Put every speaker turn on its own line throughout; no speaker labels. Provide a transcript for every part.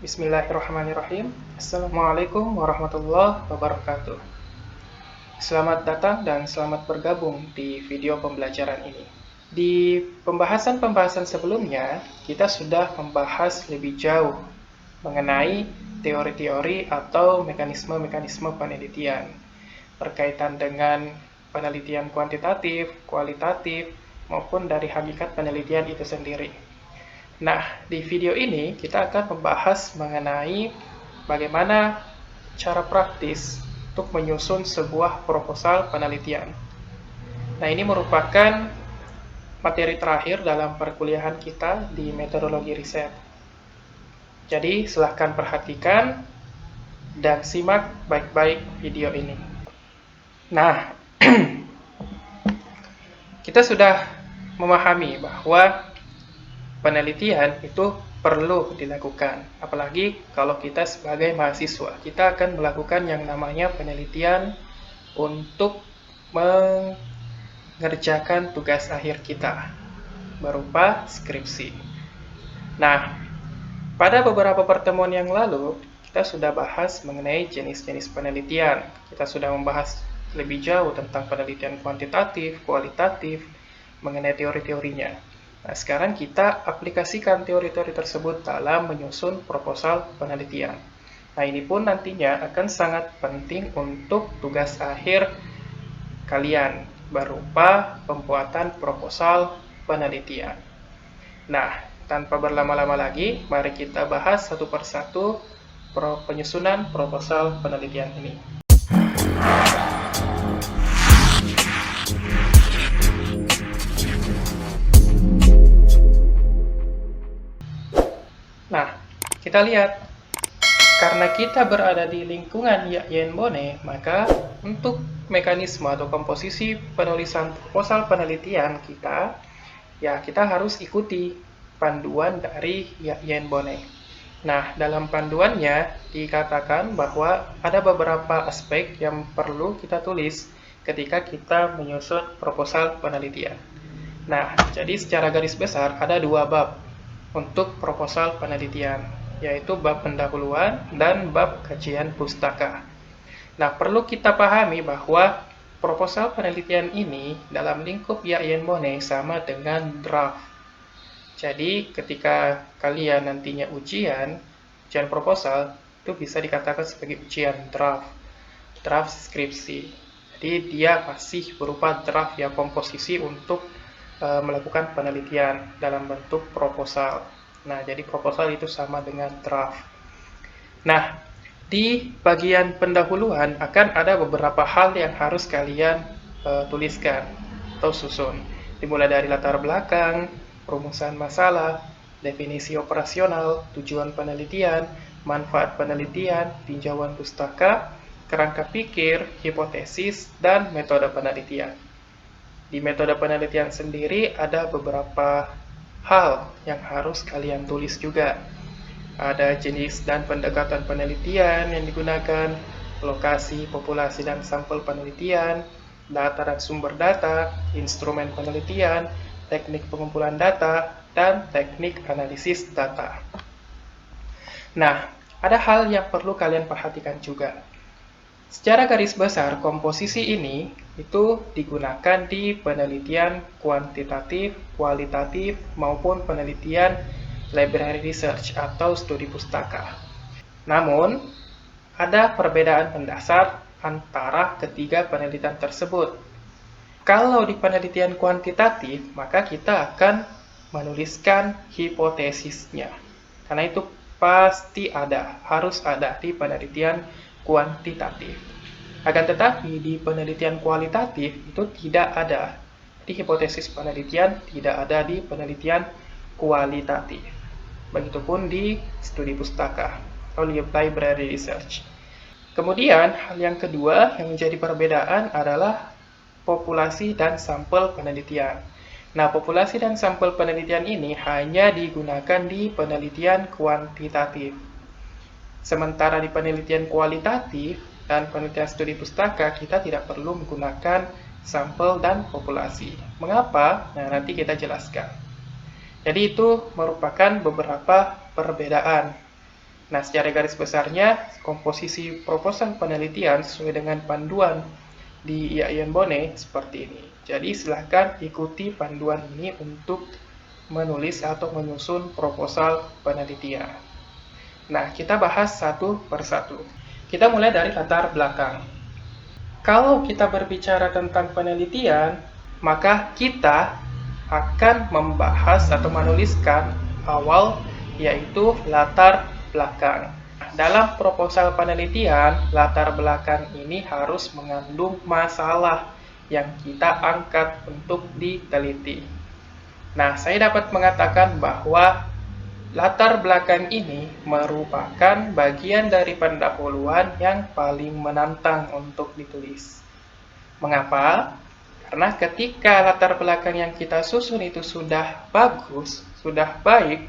Bismillahirrahmanirrahim. Assalamualaikum warahmatullahi wabarakatuh. Selamat datang dan selamat bergabung di video pembelajaran ini. Di pembahasan-pembahasan sebelumnya, kita sudah membahas lebih jauh mengenai teori-teori atau mekanisme-mekanisme penelitian berkaitan dengan penelitian kuantitatif, kualitatif, maupun dari hakikat penelitian itu sendiri. Nah, di video ini kita akan membahas mengenai bagaimana cara praktis untuk menyusun sebuah proposal penelitian. Nah, ini merupakan materi terakhir dalam perkuliahan kita di metodologi riset. Jadi, silahkan perhatikan dan simak baik-baik video ini. Nah, kita sudah memahami bahwa penelitian itu perlu dilakukan, apalagi kalau kita sebagai mahasiswa. Kita akan melakukan yang namanya penelitian untuk mengerjakan tugas akhir kita, berupa skripsi. Nah, pada beberapa pertemuan yang lalu, kita sudah bahas mengenai jenis-jenis penelitian. Kita sudah membahas lebih jauh tentang penelitian kuantitatif, kualitatif, mengenai teori-teorinya. Nah, sekarang kita aplikasikan teori-teori tersebut dalam menyusun proposal penelitian. Nah, ini pun nantinya akan sangat penting untuk tugas akhir kalian, berupa pembuatan proposal penelitian. Nah, tanpa berlama-lama lagi, mari kita bahas satu persatu penyusunan proposal penelitian ini. Nah, kita lihat, karena kita berada di lingkungan Yak Bone, maka untuk mekanisme atau komposisi penulisan proposal penelitian kita, ya kita harus ikuti panduan dari Yak Bone. Nah, dalam panduannya dikatakan bahwa ada beberapa aspek yang perlu kita tulis ketika kita menyusun proposal penelitian. Nah, jadi secara garis besar ada dua bab untuk proposal penelitian, yaitu bab pendahuluan dan bab kajian pustaka. Nah, perlu kita pahami bahwa proposal penelitian ini dalam lingkup Yak Bone sama dengan draft. Jadi, ketika kalian nantinya ujian proposal, itu bisa dikatakan sebagai ujian draft skripsi. Jadi, dia masih berupa draft ya, komposisi untuk melakukan penelitian dalam bentuk proposal. Nah, jadi proposal itu sama dengan draft. Nah, di bagian pendahuluan akan ada beberapa hal yang harus kalian tuliskan atau susun. Dimulai dari latar belakang, perumusan masalah, definisi operasional, tujuan penelitian, manfaat penelitian, tinjauan pustaka, kerangka pikir, hipotesis, dan metode penelitian. Di metode penelitian sendiri ada beberapa hal yang harus kalian tulis juga. Ada jenis dan pendekatan penelitian yang digunakan, lokasi, populasi, dan sampel penelitian, data dan sumber data, instrumen penelitian, teknik pengumpulan data, dan teknik analisis data. Nah, ada hal yang perlu kalian perhatikan juga. Secara garis besar, komposisi ini itu digunakan di penelitian kuantitatif, kualitatif, maupun penelitian library research atau studi pustaka. Namun, ada perbedaan mendasar antara ketiga penelitian tersebut. Kalau di penelitian kuantitatif, maka kita akan menuliskan hipotesisnya. Karena itu pasti ada, harus ada di penelitian kuantitatif. Akan tetapi di penelitian kualitatif itu tidak ada. Di hipotesis penelitian tidak ada di penelitian kualitatif. Begitupun di studi pustaka atau library research. Kemudian hal yang kedua yang menjadi perbedaan adalah populasi dan sampel penelitian. Nah, populasi dan sampel penelitian ini hanya digunakan di penelitian kuantitatif. Sementara di penelitian kualitatif dan penelitian studi pustaka, kita tidak perlu menggunakan sampel dan populasi. Mengapa? Nah, nanti kita jelaskan. Jadi itu merupakan beberapa perbedaan. Nah, secara garis besarnya, komposisi proposal penelitian sesuai dengan panduan di IAIN Bone seperti ini. Jadi, silahkan ikuti panduan ini untuk menulis atau menyusun proposal penelitian. Nah, kita bahas satu persatu. Kita mulai dari latar belakang. Kalau kita berbicara tentang penelitian, maka kita akan membahas atau menuliskan awal, yaitu latar belakang. Dalam proposal penelitian, latar belakang ini harus mengandung masalah yang kita angkat untuk diteliti. Nah, saya dapat mengatakan bahwa latar belakang ini merupakan bagian dari pendahuluan yang paling menantang untuk ditulis. Mengapa? Karena ketika latar belakang yang kita susun itu sudah bagus, sudah baik,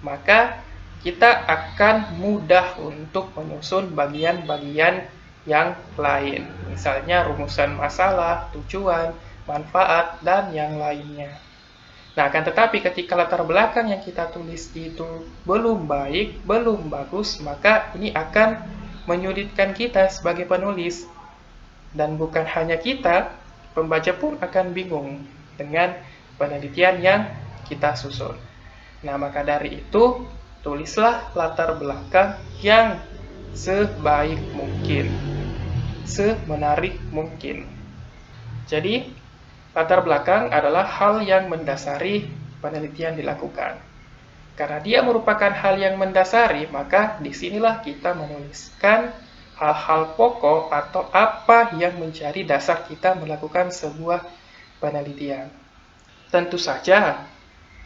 maka kita akan mudah untuk menyusun bagian-bagian yang lain. Misalnya rumusan masalah, tujuan, manfaat, dan yang lainnya. Nah, akan tetapi ketika latar belakang yang kita tulis itu belum baik, belum bagus, maka ini akan menyulitkan kita sebagai penulis. Dan bukan hanya kita, pembaca pun akan bingung dengan penelitian yang kita susun. Nah, maka dari itu, tulislah latar belakang yang sebaik mungkin, semenarik mungkin. Jadi, latar belakang adalah hal yang mendasari penelitian dilakukan. Karena dia merupakan hal yang mendasari, maka disinilah kita menuliskan hal-hal pokok atau apa yang menjadi dasar kita melakukan sebuah penelitian. Tentu saja,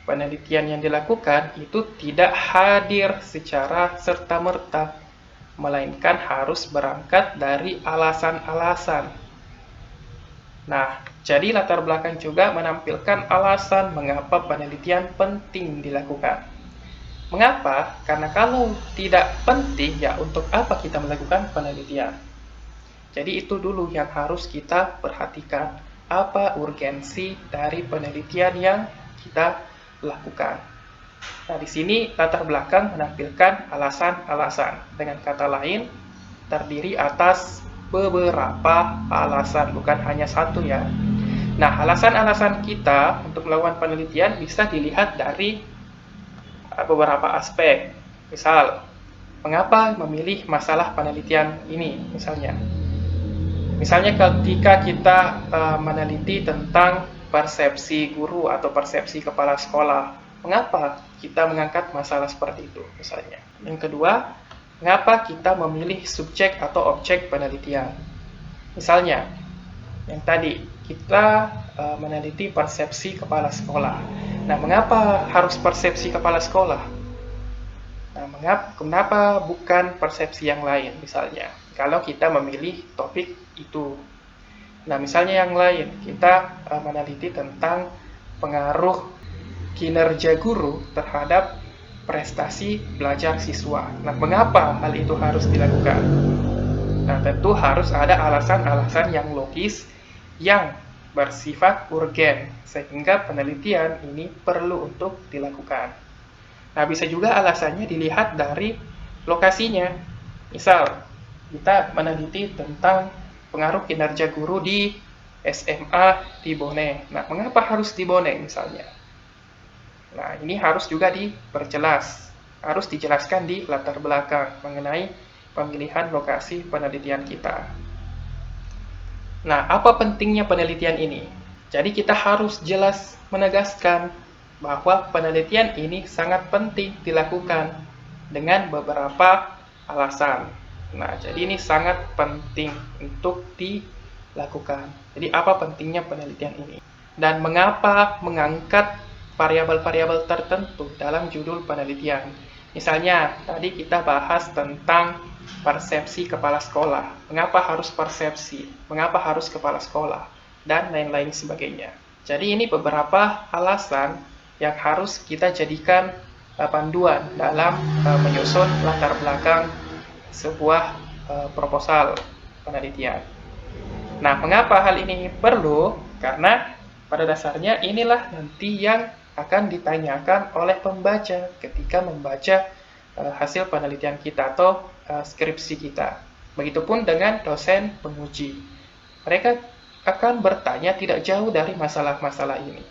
penelitian yang dilakukan itu tidak hadir secara serta-merta, melainkan harus berangkat dari alasan-alasan. Nah, jadi latar belakang juga menampilkan alasan mengapa penelitian penting dilakukan. Mengapa? Karena kalau tidak penting, ya untuk apa kita melakukan penelitian? Jadi itu dulu yang harus kita perhatikan. Apa urgensi dari penelitian yang kita lakukan? Nah, di sini latar belakang menampilkan alasan-alasan. Dengan kata lain, terdiri atas beberapa alasan, bukan hanya satu ya. Nah, alasan-alasan kita untuk melakukan penelitian bisa dilihat dari beberapa aspek. Misal, mengapa memilih masalah penelitian ini misalnya? Misalnya ketika kita meneliti tentang persepsi guru atau persepsi kepala sekolah, mengapa kita mengangkat masalah seperti itu misalnya? Yang kedua, mengapa kita memilih subjek atau objek penelitian? Misalnya, yang tadi kita meneliti persepsi kepala sekolah. Nah, mengapa harus persepsi kepala sekolah? Nah, kenapa bukan persepsi yang lain misalnya? Kalau kita memilih topik itu. Nah, misalnya yang lain, kita meneliti tentang pengaruh kinerja guru terhadap prestasi belajar siswa. Nah, mengapa hal itu harus dilakukan? Nah, tentu harus ada alasan-alasan yang logis yang bersifat urgen, sehingga penelitian ini perlu untuk dilakukan. Nah, bisa juga alasannya dilihat dari lokasinya. Misal, kita meneliti tentang pengaruh kinerja guru di SMA di Bone. Nah, mengapa harus di Bone misalnya? Nah, ini harus juga diperjelas. Harus dijelaskan di latar belakang mengenai pemilihan lokasi penelitian kita. Nah, apa pentingnya penelitian ini? Jadi kita harus jelas menegaskan bahwa penelitian ini sangat penting dilakukan dengan beberapa alasan. Nah, jadi ini sangat penting untuk dilakukan. Jadi apa pentingnya penelitian ini? Dan mengapa mengangkat variabel-variabel tertentu dalam judul penelitian? Misalnya, tadi kita bahas tentang persepsi kepala sekolah. Mengapa harus persepsi? Mengapa harus kepala sekolah? Dan lain-lain sebagainya. Jadi ini beberapa alasan yang harus kita jadikan panduan dalam menyusun latar belakang sebuah proposal penelitian. Nah, mengapa hal ini perlu? Karena pada dasarnya inilah nanti yang akan ditanyakan oleh pembaca ketika membaca hasil penelitian kita atau skripsi kita. Begitupun dengan dosen penguji. Mereka akan bertanya tidak jauh dari masalah-masalah ini.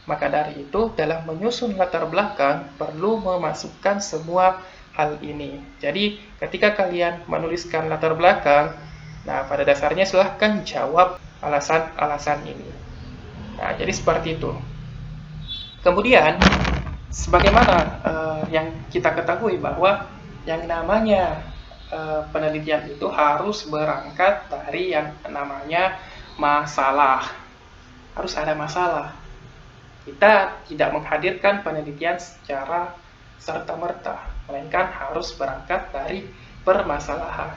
Maka dari itu, dalam menyusun latar belakang, perlu memasukkan semua hal ini. Jadi, ketika kalian menuliskan latar belakang, nah pada dasarnya silahkan jawab alasan-alasan ini. Nah, jadi seperti itu. Kemudian, sebagaimana yang kita ketahui bahwa yang namanya penelitian itu harus berangkat dari yang namanya masalah. Harus ada masalah. Kita tidak menghadirkan penelitian secara serta-merta, melainkan harus berangkat dari permasalahan.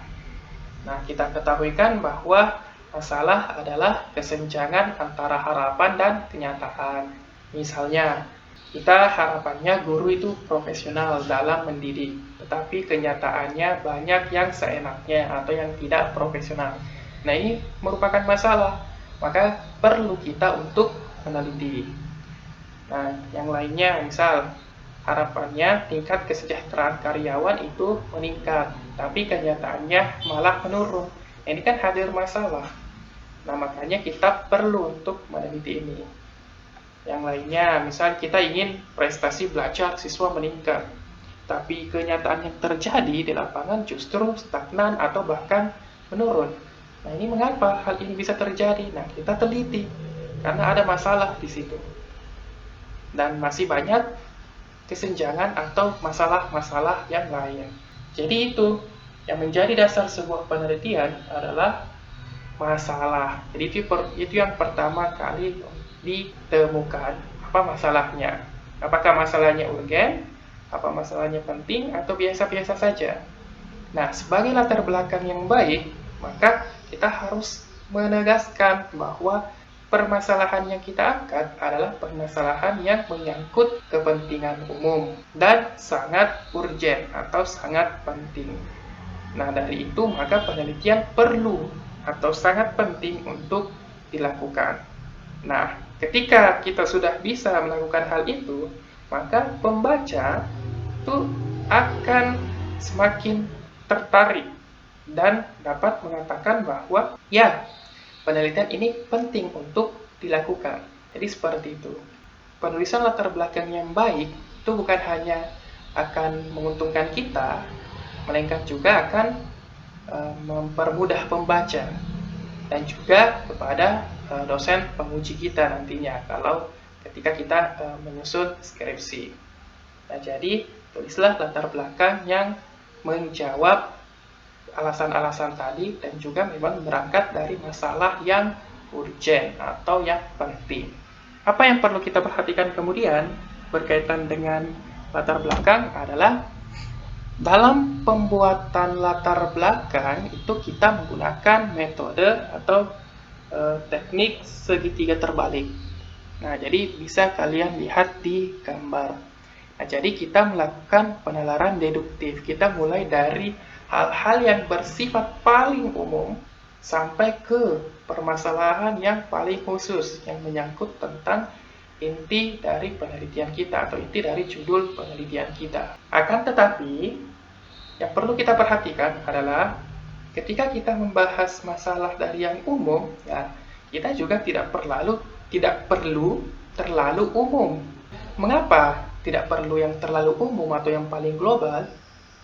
Nah, kita ketahui kan bahwa masalah adalah kesenjangan antara harapan dan kenyataan. Misalnya, kita harapannya guru itu profesional dalam mendidik, tetapi kenyataannya banyak yang seenaknya atau yang tidak profesional. Nah, ini merupakan masalah, maka perlu kita untuk meneliti. Nah, yang lainnya, misal harapannya tingkat kesejahteraan karyawan itu meningkat, tapi kenyataannya malah menurun. Ini kan hadir masalah. Nah, makanya kita perlu untuk meneliti ini. Yang lainnya, misal kita ingin prestasi belajar siswa meningkat, tapi kenyataan yang terjadi di lapangan justru stagnan atau bahkan menurun. Nah, ini mengapa hal ini bisa terjadi? Nah, kita teliti, karena ada masalah di situ. Dan masih banyak kesenjangan atau masalah-masalah yang lain. Jadi itu, yang menjadi dasar sebuah penelitian adalah masalah. Jadi itu yang pertama kali ditemukan. Apa masalahnya? Apakah masalahnya urgen? Apa masalahnya penting? Atau biasa-biasa saja? Nah, sebagai latar belakang yang baik, maka kita harus menegaskan bahwa permasalahan yang kita angkat adalah permasalahan yang menyangkut kepentingan umum dan sangat urgen atau sangat penting. Nah, dari itu maka penelitian perlu atau sangat penting untuk dilakukan. Nah, ketika kita sudah bisa melakukan hal itu, maka pembaca itu akan semakin tertarik dan dapat mengatakan bahwa ya, penelitian ini penting untuk dilakukan. Jadi seperti itu. Penulisan latar belakang yang baik itu bukan hanya akan menguntungkan kita, melainkan juga akan mempermudah pembaca dan juga kepada dosen penguji kita nantinya kalau ketika kita menyusun skripsi. Nah, jadi tulislah latar belakang yang menjawab alasan-alasan tadi dan juga memang berangkat dari masalah yang urgen atau yang penting. Apa yang perlu kita perhatikan kemudian berkaitan dengan latar belakang adalah dalam pembuatan latar belakang itu kita menggunakan metode atau teknik segitiga terbalik. Nah, jadi bisa kalian lihat di gambar. Nah, jadi kita melakukan penalaran deduktif. Kita mulai dari hal-hal yang bersifat paling umum sampai ke permasalahan yang paling khusus yang menyangkut tentang inti dari penelitian kita atau inti dari judul penelitian kita. Akan tetapi, yang perlu kita perhatikan adalah ketika kita membahas masalah dari yang umum, ya, kita juga tidak perlu terlalu umum. Mengapa tidak perlu yang terlalu umum atau yang paling global?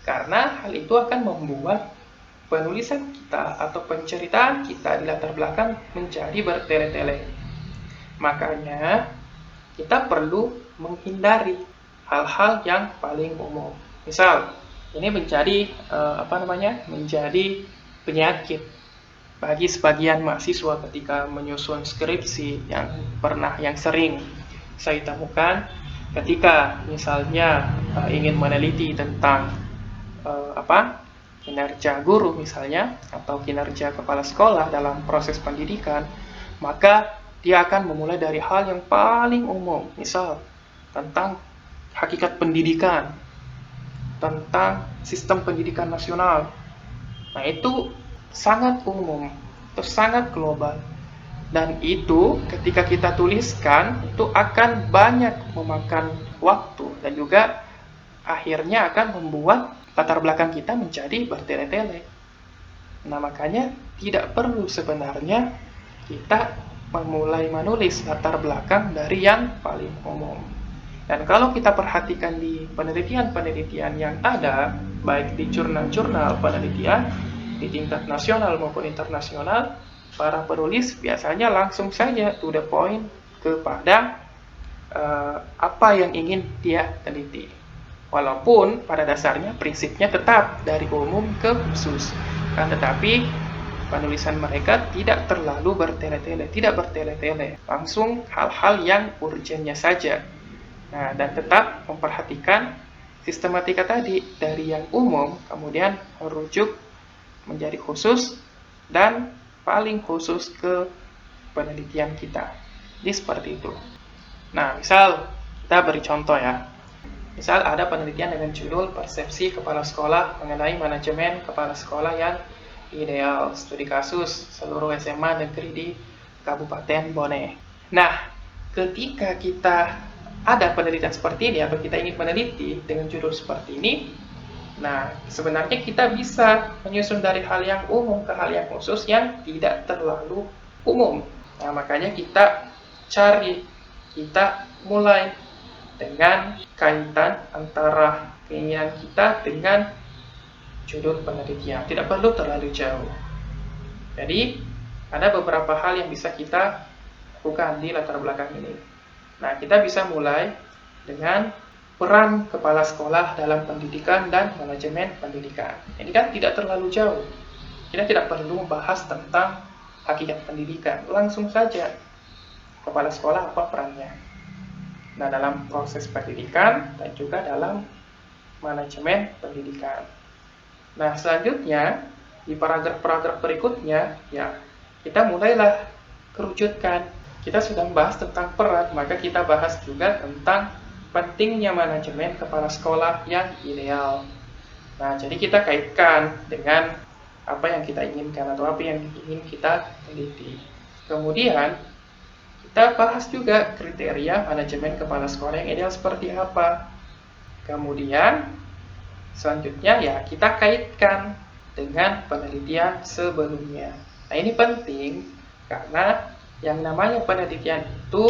Karena hal itu akan membuat penulisan kita atau penceritaan kita di latar belakang menjadi bertele-tele. Makanya, kita perlu menghindari hal-hal yang paling umum. Misal, ini menjadi menjadi penyakit bagi sebagian mahasiswa ketika menyusun skripsi yang sering saya temukan ketika misalnya ingin meneliti tentang kinerja guru misalnya atau kinerja kepala sekolah dalam proses pendidikan, maka dia akan memulai dari hal yang paling umum, misal tentang hakikat pendidikan, tentang sistem pendidikan nasional. Nah, itu sangat umum, itu sangat global. Dan itu ketika kita tuliskan, itu akan banyak memakan waktu dan juga akhirnya akan membuat latar belakang kita menjadi bertele-tele. Nah, makanya tidak perlu sebenarnya kita memulai menulis latar belakang dari yang paling umum. Dan kalau kita perhatikan di penelitian-penelitian yang ada, baik di jurnal-jurnal penelitian, di tingkat nasional maupun internasional, para penulis biasanya langsung saja to the point kepada apa yang ingin dia teliti. Walaupun pada dasarnya prinsipnya tetap dari umum ke khusus. Kan tetapi penulisan mereka tidak terlalu bertele-tele, langsung hal-hal yang urgennya saja. Nah, dan tetap memperhatikan sistematika tadi dari yang umum, kemudian merujuk menjadi khusus, dan paling khusus ke penelitian kita. Jadi seperti itu. Nah, misal kita beri contoh ya. Misal ada penelitian dengan judul Persepsi Kepala Sekolah mengenai Manajemen Kepala Sekolah yang Ideal, studi kasus seluruh SMA negeri di Kabupaten Bone. Nah, ketika kita ada penelitian seperti ini atau kita ingin meneliti dengan judul seperti ini, nah sebenarnya kita bisa menyusun dari hal yang umum ke hal yang khusus yang tidak terlalu umum. Nah, makanya kita mulai dengan kaitan antara keinginan kita dengan judul penelitian. Tidak perlu terlalu jauh. Jadi, ada beberapa hal yang bisa kita lakukan di latar belakang ini. Nah, kita bisa mulai dengan peran kepala sekolah dalam pendidikan dan manajemen pendidikan. Ini kan tidak terlalu jauh. Kita tidak perlu membahas tentang hakikat pendidikan. Langsung saja, kepala sekolah apa perannya. Nah, dalam proses pendidikan dan juga dalam manajemen pendidikan. Nah, selanjutnya, di paragraf-paragraf berikutnya, ya, kita mulailah kerucutkan. Kita sudah membahas tentang peran, maka kita bahas juga tentang pentingnya manajemen kepala sekolah yang ideal. Nah, jadi kita kaitkan dengan apa yang kita inginkan atau apa yang ingin kita teliti. Kemudian, kita bahas juga kriteria manajemen kepala sekolah yang ideal seperti apa. Kemudian, selanjutnya ya kita kaitkan dengan penelitian sebelumnya. Nah, ini penting karena yang namanya penelitian itu,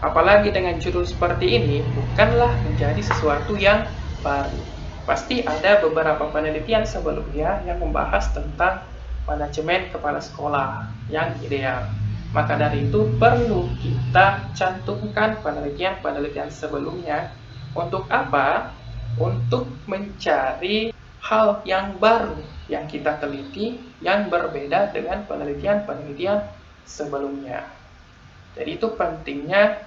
apalagi dengan judul seperti ini, bukanlah menjadi sesuatu yang baru. Pasti ada beberapa penelitian sebelumnya yang membahas tentang manajemen kepala sekolah yang ideal. Maka dari itu perlu kita cantumkan penelitian-penelitian sebelumnya. Untuk apa? Untuk mencari hal yang baru yang kita teliti yang berbeda dengan penelitian-penelitian sebelumnya. Jadi itu pentingnya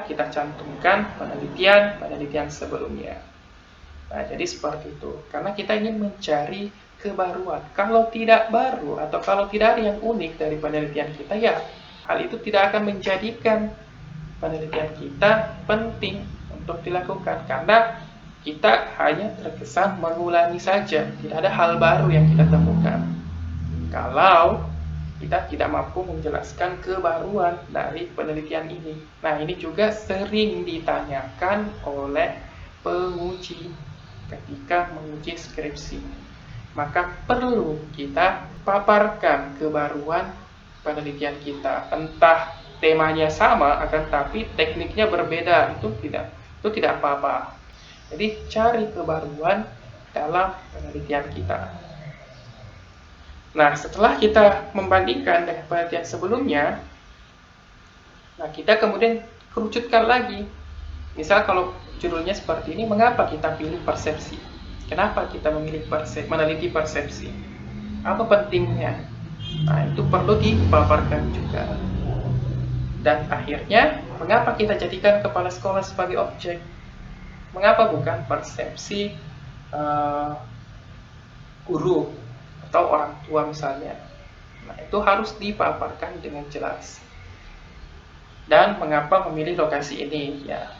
kita cantumkan penelitian-penelitian sebelumnya. Nah, jadi seperti itu. Karena kita ingin mencari kebaruan. Kalau tidak baru atau kalau tidak ada yang unik dari penelitian kita, ya hal itu tidak akan menjadikan penelitian kita penting untuk dilakukan. Karena kita hanya terkesan mengulangi saja. Tidak ada hal baru yang kita temukan. Kalau kita tidak mampu menjelaskan kebaruan dari penelitian ini. Nah, ini juga sering ditanyakan oleh penguji ketika menguji skripsi. Maka perlu kita paparkan kebaruan penelitian kita. Entah temanya sama, akan tapi tekniknya berbeda, itu tidak apa-apa. Jadi cari kebaruan dalam penelitian kita. Nah, setelah kita membandingkan dengan penelitian sebelumnya, nah kita kemudian kerucutkan lagi. Misal kalau judulnya seperti ini, mengapa kita pilih persepsi? Kenapa kita memilih meneliti persepsi? Apa pentingnya? Nah, itu perlu dipaparkan juga. Dan akhirnya, mengapa kita jadikan kepala sekolah sebagai objek? Mengapa bukan persepsi guru atau orang tua misalnya? Nah, itu harus dipaparkan dengan jelas. Dan mengapa memilih lokasi ini? Ya.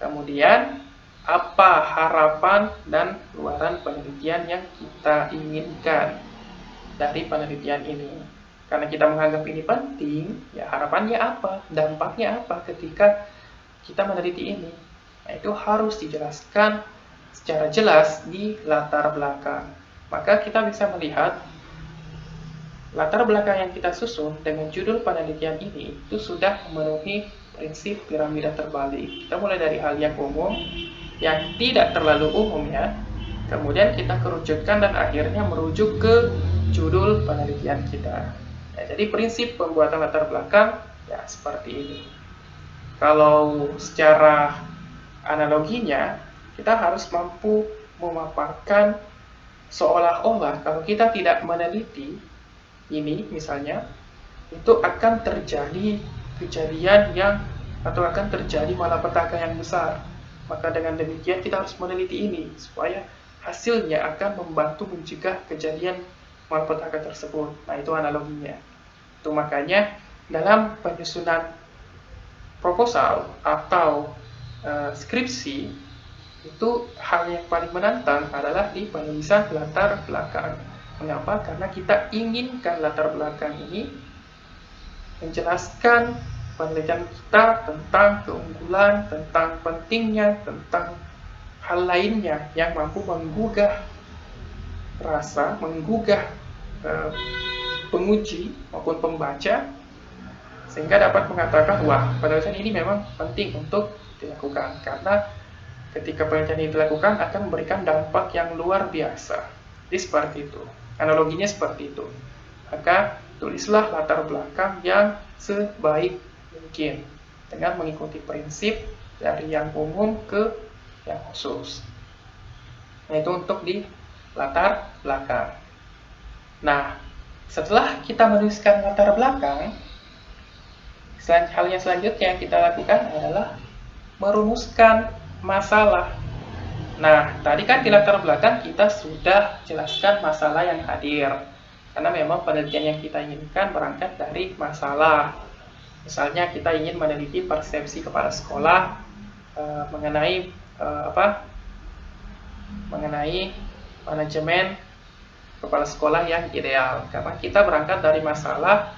Kemudian, apa harapan dan luaran penelitian yang kita inginkan dari penelitian ini? Karena kita menganggap ini penting, ya harapannya apa? Dampaknya apa ketika kita meneliti ini? Nah, itu harus dijelaskan secara jelas di latar belakang. Maka kita bisa melihat latar belakang yang kita susun dengan judul penelitian ini itu sudah memenuhi prinsip piramida terbalik. Kita mulai dari hal yang umum, yang tidak terlalu umum ya, kemudian kita kerucutkan dan akhirnya merujuk ke judul penelitian kita. Ya, jadi prinsip pembuatan latar belakang ya seperti ini. Kalau secara analoginya, kita harus mampu memaparkan seolah-olah kalau kita tidak meneliti ini misalnya, itu akan terjadi kejadian yang atau akan terjadi malapetaka yang besar. Maka dengan demikian kita harus meneliti ini supaya hasilnya akan membantu mencegah kejadian malapetaka tersebut. Nah, itu analoginya. Itu makanya dalam penyusunan proposal atau skripsi itu hal yang paling menantang adalah di penulisan latar belakang. Mengapa? Karena kita inginkan latar belakang ini menjelaskan penelitian kita tentang keunggulan, tentang pentingnya, tentang hal lainnya yang mampu menggugah rasa, menggugah penguji maupun pembaca, sehingga dapat mengatakan, wah, penelitian ini memang penting untuk dilakukan, karena ketika penelitian ini dilakukan akan memberikan dampak yang luar biasa. Jadi seperti itu. Analoginya seperti itu. Maka tulislah latar belakang yang sebaik mungkin dengan mengikuti prinsip dari yang umum ke yang khusus. Nah, itu untuk di latar belakang. Nah, setelah kita menuliskan latar belakang, hal yang selanjutnya yang kita lakukan adalah merumuskan masalah. Nah, tadi kan di latar belakang kita sudah jelaskan masalah yang hadir. Karena memang penelitian yang kita inginkan berangkat dari masalah. Misalnya kita ingin meneliti persepsi kepala sekolah mengenai manajemen kepala sekolah yang ideal. Karena kita berangkat dari masalah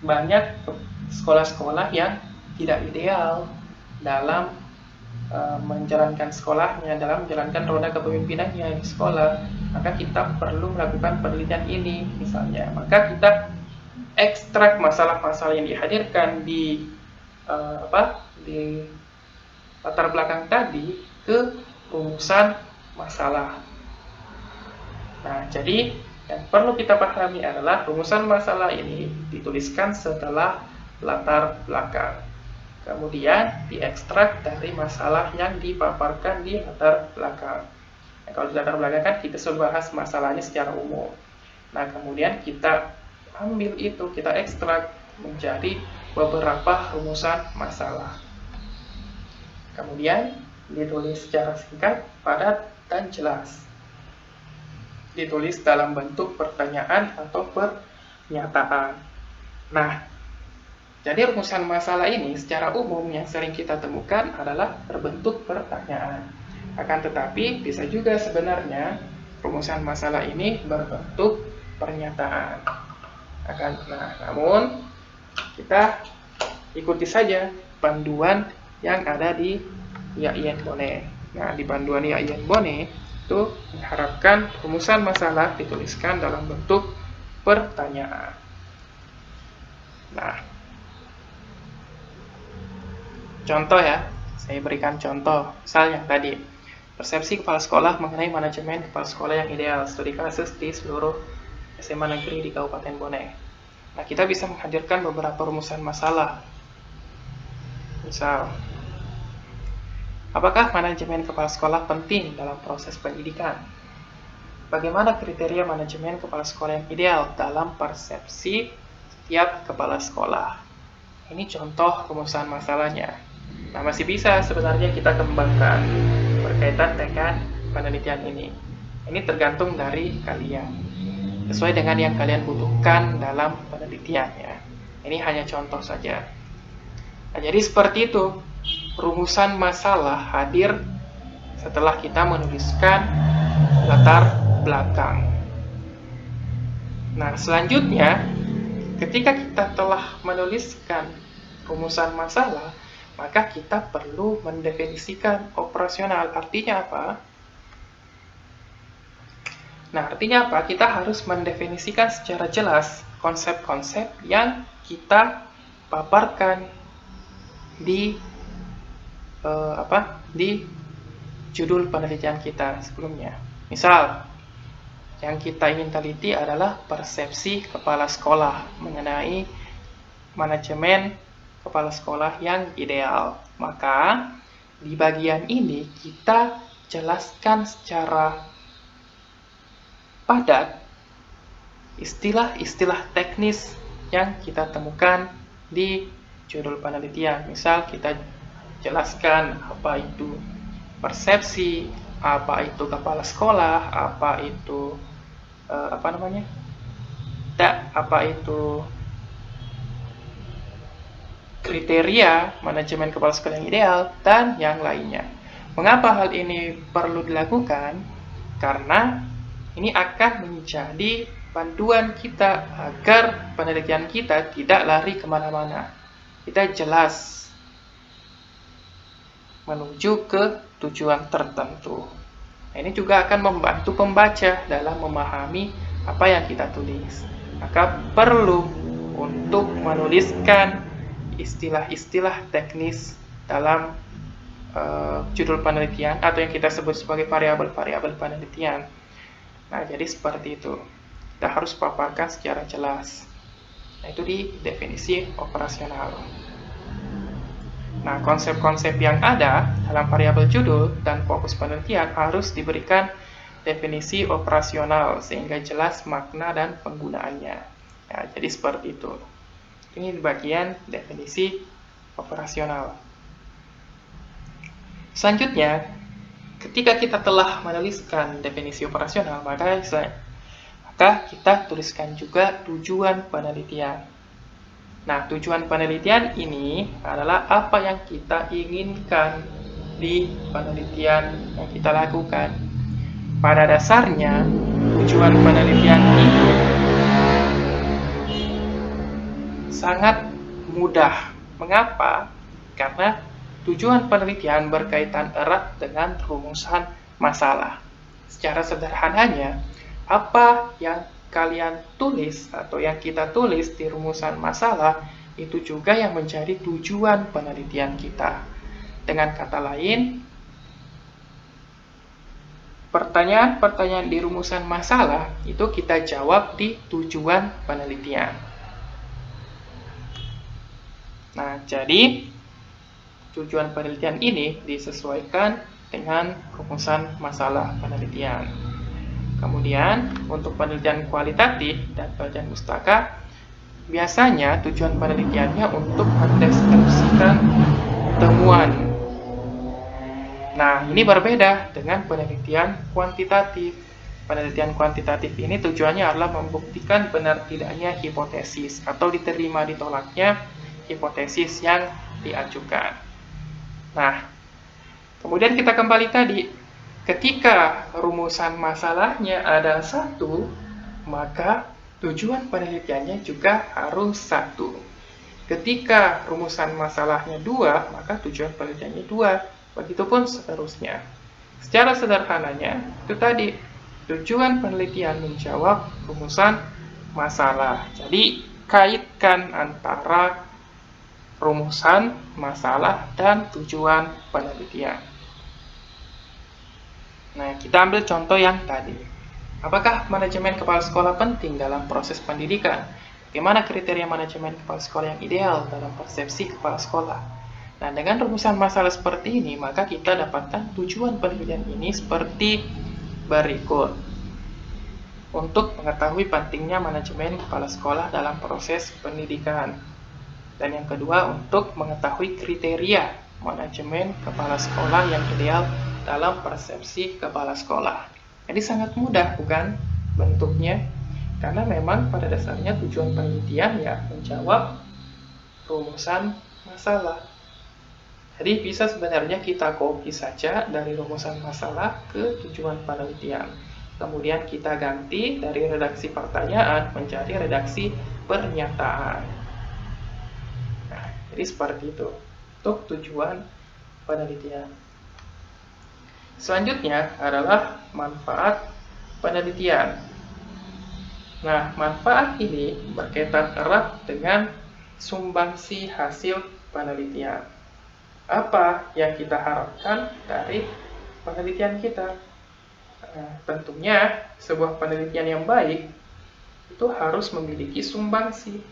banyak sekolah-sekolah yang tidak ideal dalam menjalankan sekolahnya, dalam menjalankan roda kepemimpinannya di sekolah. Maka kita perlu melakukan penelitian ini misalnya. Maka kita ekstrak masalah-masalah yang dihadirkan di di latar belakang tadi ke rumusan masalah. Nah, jadi yang perlu kita pahami adalah rumusan masalah ini dituliskan setelah latar belakang. Kemudian diekstrak dari masalah yang dipaparkan di latar belakang. Nah, kalau di latar belakang kan kita sudah bahas masalahnya secara umum. Nah, kemudian kita ambil itu, kita ekstrak menjadi beberapa rumusan masalah. Kemudian ditulis secara singkat, padat, dan jelas. Ditulis dalam bentuk pertanyaan atau pernyataan. Nah, jadi rumusan masalah ini secara umum yang sering kita temukan adalah berbentuk pertanyaan. Akan tetapi bisa juga sebenarnya rumusan masalah ini berbentuk pernyataan. Namun kita ikuti saja panduan yang ada di Yayan Bone. Nah, di panduan Yayan Bone itu diharapkan rumusan masalah dituliskan dalam bentuk pertanyaan. Nah, contoh ya, saya berikan contoh. Misalnya tadi, persepsi kepala sekolah mengenai manajemen kepala sekolah yang ideal, studi kasus di seluruh SMA negeri di Kabupaten Bone. Nah, kita bisa menghadirkan beberapa rumusan masalah. Misal, apakah manajemen kepala sekolah penting dalam proses pendidikan? Bagaimana kriteria manajemen kepala sekolah yang ideal dalam persepsi setiap kepala sekolah? Ini contoh rumusan masalahnya. Nah, masih bisa sebenarnya kita kembangkan berkaitan dengan penelitian ini. Ini tergantung dari kalian, sesuai dengan yang kalian butuhkan dalam penelitian ya. Ini hanya contoh saja. Nah, jadi seperti itu, rumusan masalah hadir setelah kita menuliskan latar belakang. Nah, selanjutnya, ketika kita telah menuliskan rumusan masalah, maka kita perlu mendefinisikan operasional. Artinya apa? Nah, artinya apa? Kita harus mendefinisikan secara jelas konsep-konsep yang kita paparkan di di judul penelitian kita sebelumnya. Misal, yang kita ingin teliti adalah persepsi kepala sekolah mengenai manajemen kepala sekolah yang ideal. Maka, di bagian ini kita jelaskan secara padat istilah-istilah teknis yang kita temukan di judul penelitian. Misal kita jelaskan apa itu persepsi, apa itu kepala sekolah, apa itu apa itu kriteria manajemen kepala sekolah yang ideal, dan yang lainnya. Mengapa hal ini perlu dilakukan? Karena ini akan menjadi panduan kita agar penelitian kita tidak lari kemana-mana. Kita jelas menuju ke tujuan tertentu. Nah, ini juga akan membantu pembaca dalam memahami apa yang kita tulis. Maka perlu untuk menuliskan istilah-istilah teknis dalam judul penelitian atau yang kita sebut sebagai variabel-variabel penelitian. Nah, jadi seperti itu. Kita harus paparkan secara jelas. Nah, itu di definisi operasional. Nah, konsep-konsep yang ada dalam variabel judul dan fokus penelitian harus diberikan definisi operasional sehingga jelas makna dan penggunaannya. Nah, jadi seperti itu. Ini di bagian definisi operasional. Selanjutnya, ketika kita telah menuliskan definisi operasional, maka kita tuliskan juga tujuan penelitian. Nah, tujuan penelitian ini adalah apa yang kita inginkan di penelitian yang kita lakukan. Pada dasarnya, tujuan penelitian ini sangat mudah. Mengapa? Karena tujuan penelitian berkaitan erat dengan rumusan masalah. Secara sederhananya, apa yang kalian tulis atau yang kita tulis di rumusan masalah itu juga yang menjadi tujuan penelitian kita. Dengan kata lain, pertanyaan-pertanyaan di rumusan masalah itu kita jawab di tujuan penelitian. Nah, jadi tujuan penelitian ini disesuaikan dengan rumusan masalah penelitian. Kemudian, untuk penelitian kualitatif dan penelitian pustaka, biasanya tujuan penelitiannya untuk mendeskripsikan temuan. Nah, ini berbeda dengan penelitian kuantitatif. Penelitian kuantitatif ini tujuannya adalah membuktikan benar tidaknya hipotesis atau diterima ditolaknya hipotesis yang diajukan. Nah, kemudian kita kembali tadi. Ketika rumusan masalahnya ada satu, maka tujuan penelitiannya juga harus satu. Ketika rumusan masalahnya dua, maka tujuan penelitiannya dua. Begitupun seterusnya. Secara sederhananya, itu tadi, tujuan penelitian menjawab rumusan masalah. Jadi, kaitkan antara rumusan masalah dan tujuan penelitian. Nah, kita ambil contoh yang tadi. Apakah manajemen kepala sekolah penting dalam proses pendidikan? Bagaimana kriteria manajemen kepala sekolah yang ideal dalam persepsi kepala sekolah? Nah, dengan rumusan masalah seperti ini, maka kita dapatkan tujuan penelitian ini seperti berikut. Untuk mengetahui pentingnya manajemen kepala sekolah dalam proses pendidikan. Dan yang kedua, untuk mengetahui kriteria manajemen kepala sekolah yang ideal dalam persepsi kepala sekolah. Jadi sangat mudah, bukan bentuknya? Karena memang pada dasarnya tujuan penelitian ya menjawab rumusan masalah. Jadi bisa sebenarnya kita copy saja dari rumusan masalah ke tujuan penelitian. Kemudian kita ganti dari redaksi pertanyaan menjadi redaksi pernyataan. Nah, jadi seperti itu untuk tujuan penelitian. Selanjutnya adalah manfaat penelitian. Nah, manfaat ini berkaitan erat dengan sumbangsi hasil penelitian. Apa yang kita harapkan dari penelitian kita? Tentunya sebuah penelitian yang baik itu harus memiliki sumbangsi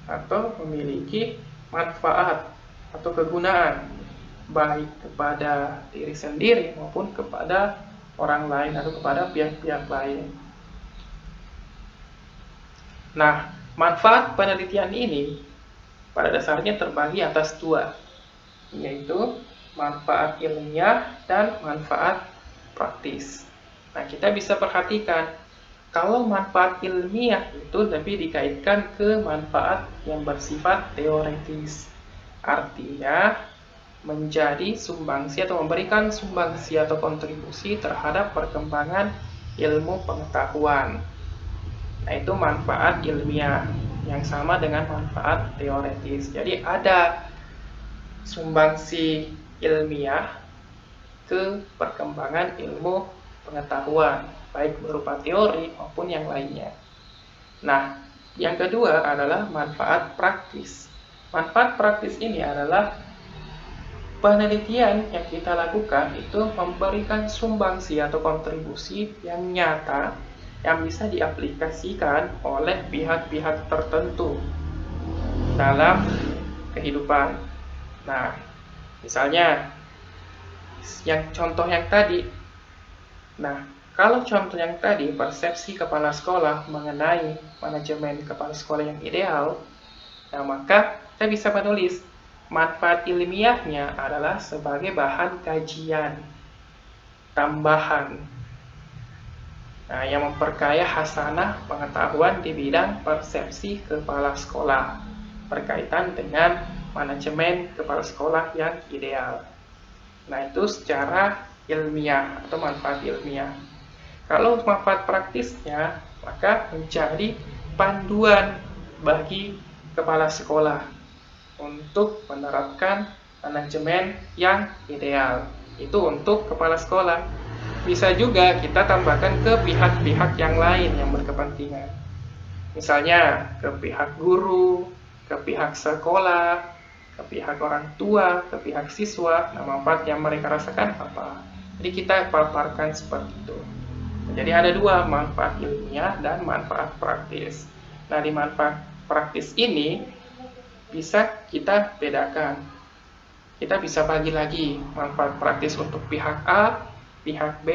atau memiliki manfaat atau kegunaan baik kepada diri sendiri maupun kepada orang lain atau kepada pihak-pihak lain. Nah, manfaat penelitian ini pada dasarnya terbagi atas dua, yaitu manfaat ilmiah dan manfaat praktis. Nah, kita bisa perhatikan, kalau manfaat ilmiah itu lebih dikaitkan ke manfaat yang bersifat teoretis. Artinya, menjadi sumbangsi atau memberikan sumbangsi atau kontribusi terhadap perkembangan ilmu pengetahuan. Nah, itu manfaat ilmiah yang sama dengan manfaat teoretis. Jadi ada sumbangsi ilmiah ke perkembangan ilmu pengetahuan, baik berupa teori maupun yang lainnya. Nah, yang kedua adalah manfaat praktis. Manfaat praktis ini adalah penelitian yang kita lakukan itu memberikan sumbangsi atau kontribusi yang nyata yang bisa diaplikasikan oleh pihak-pihak tertentu dalam kehidupan. Nah, misalnya contoh yang tadi. Nah, kalau contoh yang tadi, persepsi kepala sekolah mengenai manajemen kepala sekolah yang ideal, nah maka kita bisa menulis manfaat ilmiahnya adalah sebagai bahan kajian tambahan. Nah, yang memperkaya hasanah pengetahuan di bidang persepsi kepala sekolah berkaitan dengan manajemen kepala sekolah yang ideal. Nah, itu secara ilmiah atau manfaat ilmiah. Kalau manfaat praktisnya, maka menjadi panduan bagi kepala sekolah untuk menerapkan manajemen yang ideal. Itu untuk kepala sekolah. Bisa juga kita tambahkan ke pihak-pihak yang lain yang berkepentingan. Misalnya ke pihak guru, ke pihak sekolah, ke pihak orang tua, ke pihak siswa. Nah, manfaat yang mereka rasakan apa? Jadi kita paparkan seperti itu. Jadi ada dua, manfaat ilmiah dan manfaat praktis. Nah, di manfaat praktis ini bisa kita bedakan. Kita bisa bagi lagi manfaat praktis untuk pihak A, pihak B,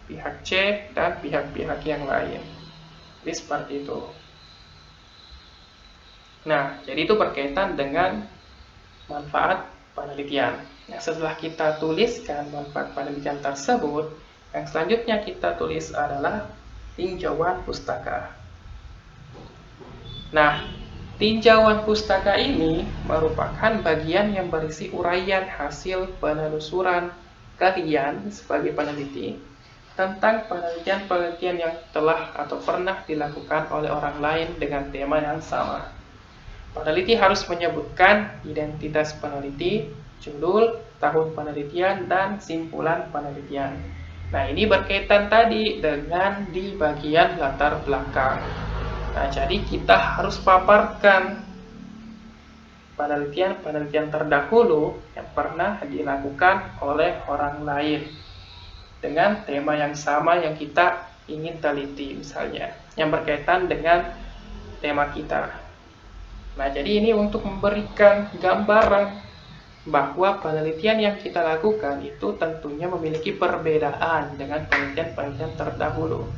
pihak C, dan pihak-pihak yang lain. Jadi seperti itu. Nah, jadi itu berkaitan dengan manfaat penelitian. Nah, setelah kita tuliskan manfaat penelitian tersebut, yang selanjutnya kita tulis adalah tinjauan pustaka. Nah, tinjauan pustaka ini merupakan bagian yang berisi uraian hasil penelusuran kalian sebagai peneliti tentang penelitian-penelitian yang telah atau pernah dilakukan oleh orang lain dengan tema yang sama. Peneliti harus menyebutkan identitas peneliti, judul, tahun penelitian, dan simpulan penelitian. Nah, ini berkaitan tadi dengan di bagian latar belakang. Nah, jadi kita harus paparkan penelitian-penelitian terdahulu yang pernah dilakukan oleh orang lain dengan tema yang sama yang kita ingin teliti, misalnya yang berkaitan dengan tema kita. Nah, jadi ini untuk memberikan gambaran bahwa penelitian yang kita lakukan itu tentunya memiliki perbedaan dengan penelitian-penelitian terdahulu.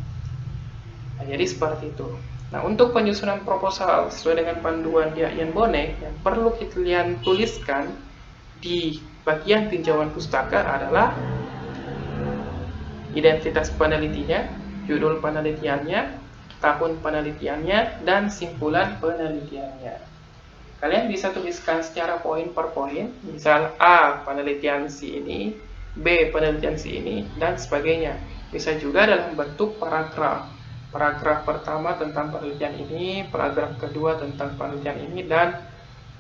Nah, jadi seperti itu. Nah, untuk penyusunan proposal sesuai dengan panduan Ian Bonek, yang perlu kalian tuliskan di bagian tinjauan pustaka adalah identitas penelitinya, judul penelitiannya, tahun penelitiannya, dan simpulan penelitiannya. Kalian bisa tuliskan secara poin per poin, misal A penelitian si ini, B penelitian si ini, dan sebagainya. Bisa juga dalam bentuk paragraf. Paragraf pertama tentang penelitian ini, paragraf kedua tentang penelitian ini, dan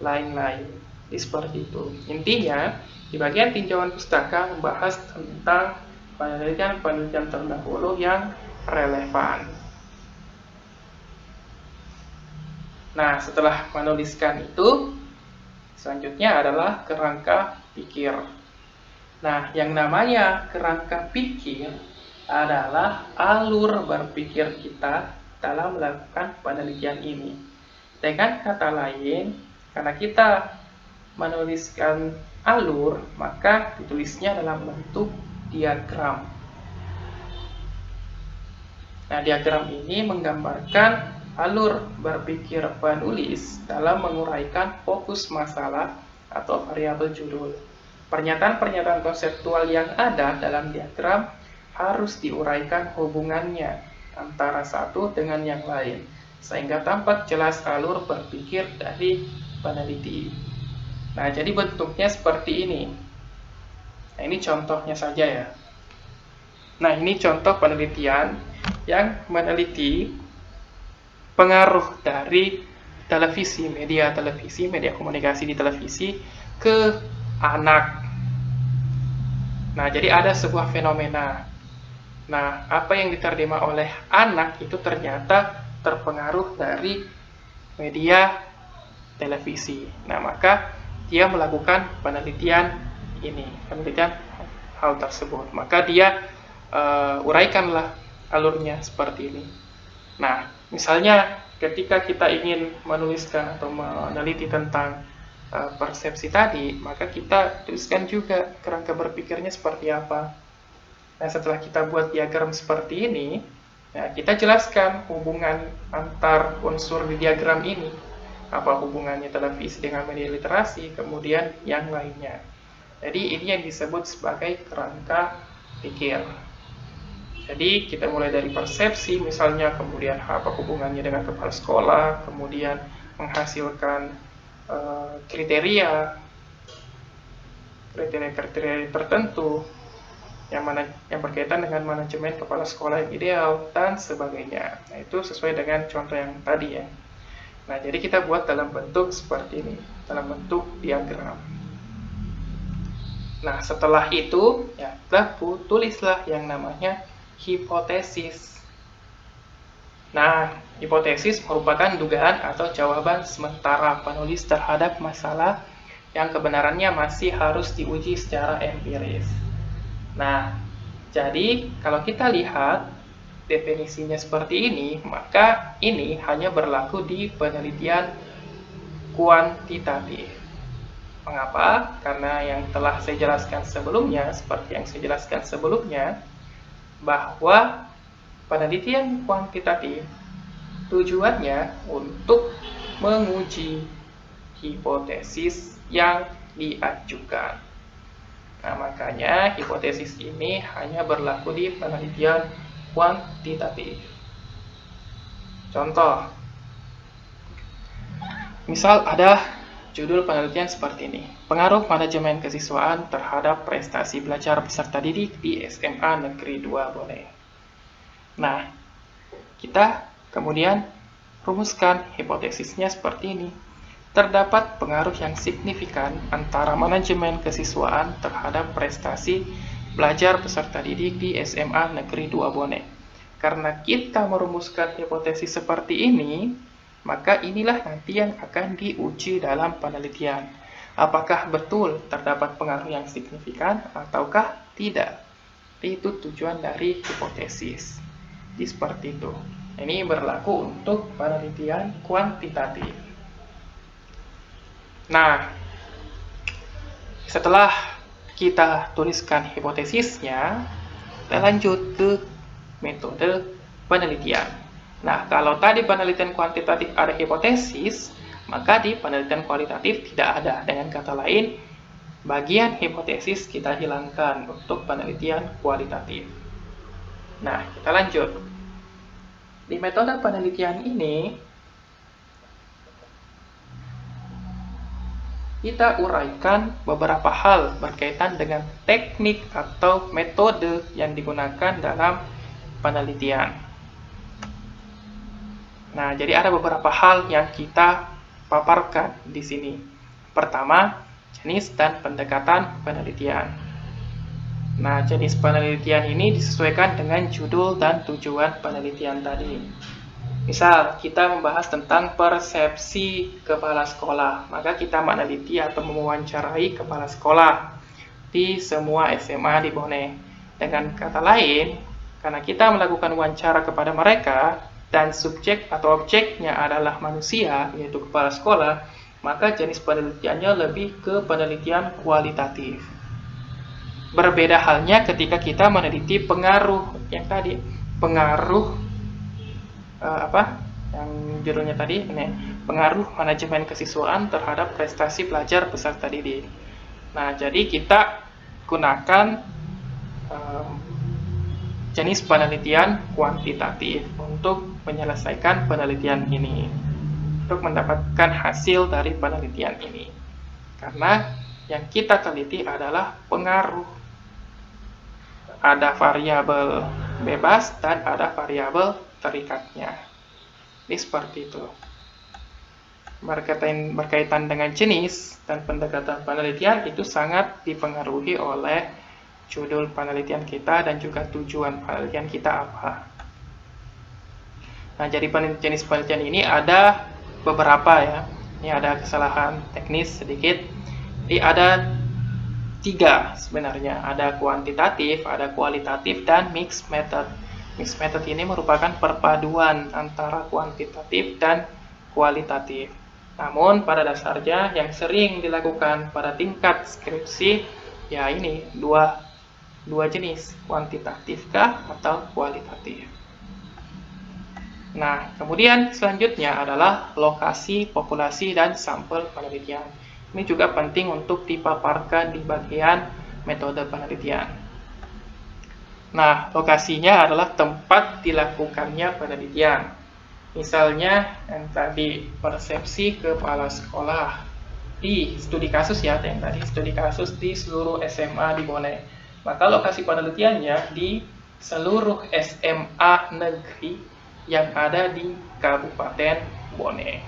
lain-lain. Jadi seperti itu. Intinya, di bagian tinjauan pustaka membahas tentang penelitian-penelitian terdahulu yang relevan. Nah, setelah menuliskan itu, selanjutnya adalah kerangka pikir. Nah, yang namanya kerangka pikir adalah alur berpikir kita dalam melakukan penelitian ini. Dengan kata lain, karena kita menuliskan alur, maka ditulisnya dalam bentuk diagram. Nah, diagram ini menggambarkan alur berpikir penulis dalam menguraikan fokus masalah atau variabel judul. Pernyataan-pernyataan konseptual yang ada dalam diagram harus diuraikan hubungannya antara satu dengan yang lain, sehingga tampak jelas alur berpikir dari peneliti. Nah, jadi bentuknya seperti ini. Nah, ini contohnya saja ya. Nah, ini contoh penelitian yang meneliti pengaruh dari televisi, media komunikasi di televisi ke anak. Nah, jadi ada sebuah fenomena. Nah, apa yang diterima oleh anak itu ternyata terpengaruh dari media televisi. Nah, maka dia melakukan penelitian hal tersebut. Maka dia uraikanlah alurnya seperti ini. Nah, misalnya ketika kita ingin menuliskan atau meneliti tentang persepsi tadi, maka kita tuliskan juga kerangka berpikirnya seperti apa. Nah, setelah kita buat diagram seperti ini, ya, kita jelaskan hubungan antar unsur di diagram ini. Apa hubungannya televisi dengan media literasi, kemudian yang lainnya. Jadi ini yang disebut sebagai kerangka pikir. Jadi kita mulai dari persepsi misalnya, kemudian apa hubungannya dengan kepala sekolah, kemudian menghasilkan kriteria tertentu yang berkaitan dengan manajemen kepala sekolah yang ideal dan sebagainya. Nah, itu sesuai dengan contoh yang tadi ya. Nah, jadi kita buat dalam bentuk seperti ini, dalam bentuk diagram. Nah, setelah itu ya kita tulislah yang namanya hipotesis. Nah, hipotesis merupakan dugaan atau jawaban sementara penulis terhadap masalah yang kebenarannya masih harus diuji secara empiris. Nah, jadi kalau kita lihat definisinya seperti ini, maka ini hanya berlaku di penelitian kuantitatif. Mengapa? Karena yang telah saya jelaskan sebelumnya, bahwa penelitian kuantitatif tujuannya untuk menguji hipotesis yang diajukan. Nah, makanya hipotesis ini hanya berlaku di penelitian kuantitatif. Contoh, misal ada judul penelitian seperti ini, pengaruh manajemen kesiswaan terhadap prestasi belajar peserta didik di SMA Negeri 2 Bone. Nah, kita kemudian rumuskan hipotesisnya seperti ini. Terdapat pengaruh yang signifikan antara manajemen kesiswaan terhadap prestasi belajar peserta didik di SMA Negeri 2 Bone. Karena kita merumuskan hipotesis seperti ini, maka inilah nanti yang akan diuji dalam penelitian. Apakah betul terdapat pengaruh yang signifikan ataukah tidak? Itu tujuan dari hipotesis. Jadi seperti itu. Ini berlaku untuk penelitian kuantitatif. Nah, setelah kita tuliskan hipotesisnya, kita lanjut ke metode penelitian. Nah, kalau tadi penelitian kuantitatif ada hipotesis, maka di penelitian kualitatif tidak ada. Dengan kata lain, bagian hipotesis kita hilangkan untuk penelitian kualitatif. Nah, kita lanjut. Di metode penelitian ini, kita uraikan beberapa hal berkaitan dengan teknik atau metode yang digunakan dalam penelitian. Nah, jadi ada beberapa hal yang kita paparkan di sini. Pertama, jenis dan pendekatan penelitian. Nah, jenis penelitian ini disesuaikan dengan judul dan tujuan penelitian tadi. Misal, kita membahas tentang persepsi kepala sekolah, maka kita meneliti atau mewawancarai kepala sekolah di semua SMA di Bone. Dengan kata lain, karena kita melakukan wawancara kepada mereka, dan subjek atau objeknya adalah manusia, yaitu kepala sekolah, maka jenis penelitiannya lebih ke penelitian kualitatif. Berbeda halnya ketika kita meneliti pengaruh yang tadi, pengaruh yang judulnya tadi ini, pengaruh manajemen kesiswaan terhadap prestasi pelajar peserta didik. Nah, jadi kita gunakan jenis penelitian kuantitatif untuk menyelesaikan penelitian ini, untuk mendapatkan hasil dari penelitian ini. Karena yang kita teliti adalah pengaruh. Ada variabel bebas dan ada variabel terikatnya. Ini seperti itu. Berkaitan dengan jenis dan pendekatan penelitian itu sangat dipengaruhi oleh judul penelitian kita dan juga tujuan penelitian kita apa. Nah, jadi jenis penelitian ini ada beberapa ya. Ini ada kesalahan teknis sedikit. Jadi ada 3 sebenarnya, ada kuantitatif, ada kualitatif, dan mixed method. Mixed method ini merupakan perpaduan antara kuantitatif dan kualitatif. Namun pada dasarnya yang sering dilakukan pada tingkat skripsi ya ini dua jenis, kuantitatif kah atau kualitatif. Nah, kemudian selanjutnya adalah lokasi, populasi, dan sampel penelitian. Ini juga penting untuk dipaparkan di bagian metode penelitian. Nah, lokasinya adalah tempat dilakukannya penelitian. Misalnya, yang tadi persepsi kepala sekolah di studi kasus ya, yang tadi studi kasus di seluruh SMA di Bone. Maka lokasi penelitiannya di seluruh SMA negeri yang ada di Kabupaten Bone.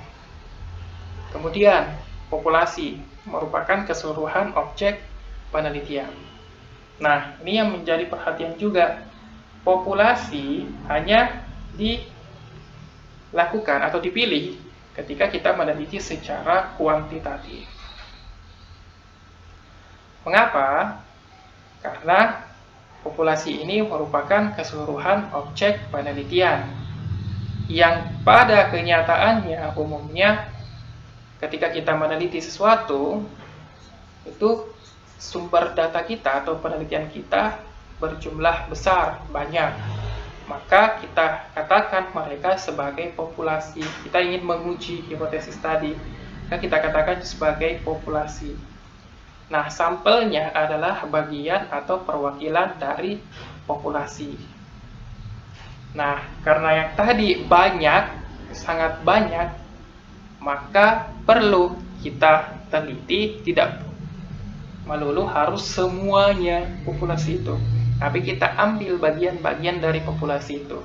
Kemudian, populasi merupakan keseluruhan objek penelitian. Nah, ini yang menjadi perhatian juga. Populasi hanya dilakukan atau dipilih ketika kita meneliti secara kuantitatif. Mengapa? Karena populasi ini merupakan keseluruhan objek penelitian yang pada kenyataannya umumnya ketika kita meneliti sesuatu, itu sumber data kita atau penelitian kita berjumlah besar, banyak. Maka kita katakan mereka sebagai populasi. Kita ingin menguji hipotesis tadi, maka kita katakan sebagai populasi. Nah, sampelnya adalah bagian atau perwakilan dari populasi. Nah, karena yang tadi banyak, sangat banyak, maka perlu kita teliti, tidak melulu harus semuanya populasi itu, tapi kita ambil bagian-bagian dari populasi itu.